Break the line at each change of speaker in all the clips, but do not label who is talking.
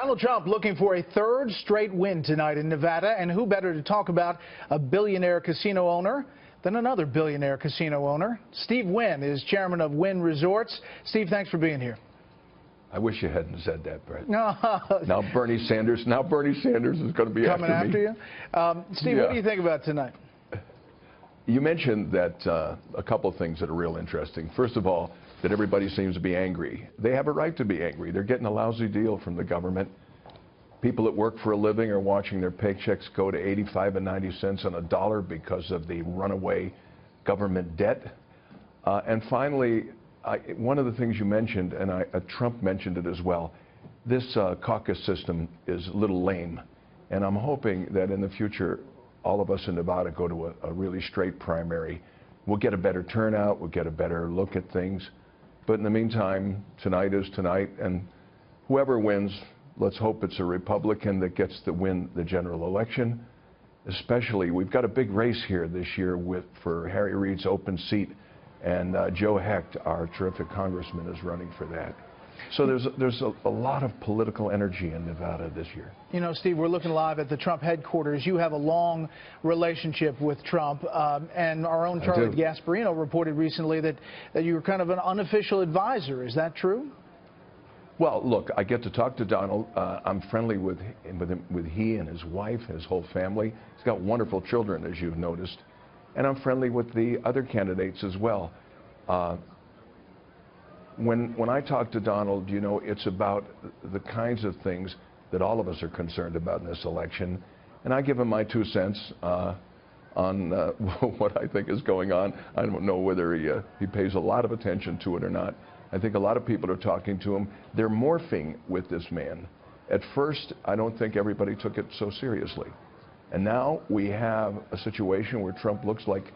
Donald Trump looking for a third straight win tonight in Nevada, and who better to talk about a billionaire casino owner than another billionaire casino owner. Steve Wynn is chairman of Wynn Resorts. Steve, thanks for being here.
I wish you hadn't said that, Brett.
No.
Now Bernie Sanders is going to be
coming after you. Steve,
yeah.
What do you think about tonight?
You mentioned that a couple of things that are real interesting. First of all, that everybody seems to be angry. They have a right to be angry. They're getting a lousy deal from the government. People that work for a living are watching their paychecks go to 85 and 90 cents on a dollar because of the runaway government debt. And finally, one of the things you mentioned, and Trump mentioned it as well, this caucus system is a little lame. And I'm hoping that in the future, all of us in Nevada go to a really straight primary. We'll get a better turnout, we'll get a better look at things. But in the meantime, tonight is tonight, and whoever wins, let's hope it's a Republican that gets to win the general election. Especially, we've got a big race here this year for Harry Reid's open seat, and Joe Hecht, our terrific congressman, is running for that. So there's a lot of political energy in Nevada this year.
You know, Steve, we're looking live at the Trump headquarters. You have a long relationship with Trump, and our own Charlie Gasparino reported recently that you were kind of an unofficial advisor. Is that true?
Well, look, I get to talk to Donald. I'm friendly with he and his wife, his whole family. He's got wonderful children, as you've noticed. And I'm friendly with the other candidates as well. When I talk to Donald, you know, it's about the kinds of things that all of us are concerned about in this election. And I give him my 2 cents on what I think is going on. I don't know whether he pays a lot of attention to it or not. I think a lot of people are talking to him. They're morphing with this man. At first, I don't think everybody took it so seriously. And now we have a situation where Trump looks like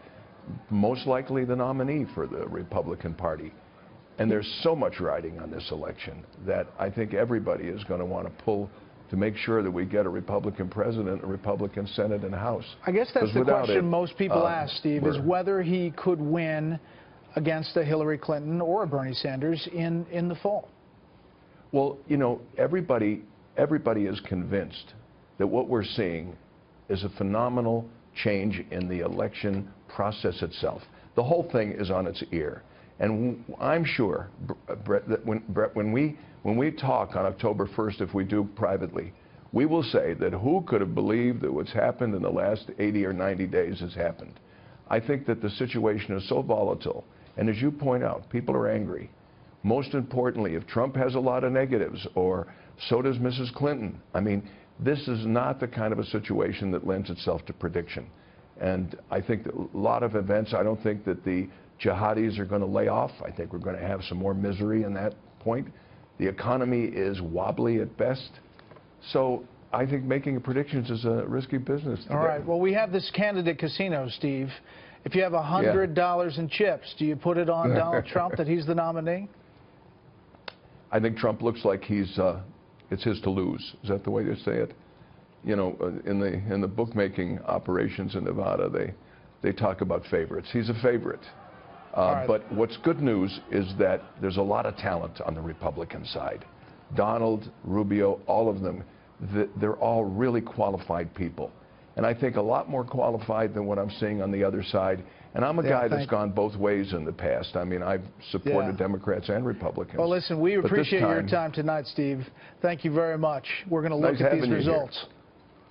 most likely the nominee for the Republican Party. And there's so much riding on this election that I think everybody is going to want to pull to make sure that we get a Republican president, a Republican Senate and House.
I guess that's the question most people ask, Steve, is whether he could win against a Hillary Clinton or a Bernie Sanders in the fall.
Well, you know, everybody is convinced that what we're seeing is a phenomenal change in the election process itself. The whole thing is on its ear. And I'm sure, Brett, that when we talk on October 1st, if we do privately, we will say that who could have believed that what's happened in the last 80 or 90 days has happened. I think that the situation is so volatile, and as you point out, people are angry. Most importantly, if Trump has a lot of negatives, or so does Mrs. Clinton, I mean, this is not the kind of a situation that lends itself to prediction. And I think that a lot of events, I don't think that the jihadis are going to lay off. I think we're going to have some more misery in that point. The economy is wobbly at best. So I think making predictions is a risky business today.
All right. Well, we have this candidate casino, Steve. If you have $100 in chips, do you put it on Donald Trump that he's the nominee?
I think Trump looks like it's his to lose. Is that the way to say it? You know, in the bookmaking operations in Nevada, they talk about favorites. He's a favorite. But what's good news is that there's a lot of talent on the Republican side. Donald, Rubio, all of them, they're all really qualified people. And I think a lot more qualified than what I'm seeing on the other side. And I'm a guy that's gone both ways in the past. I mean, I've supported Democrats and Republicans.
Well, listen, we appreciate your time tonight, Steve. Thank you very much. We're going to look at these results.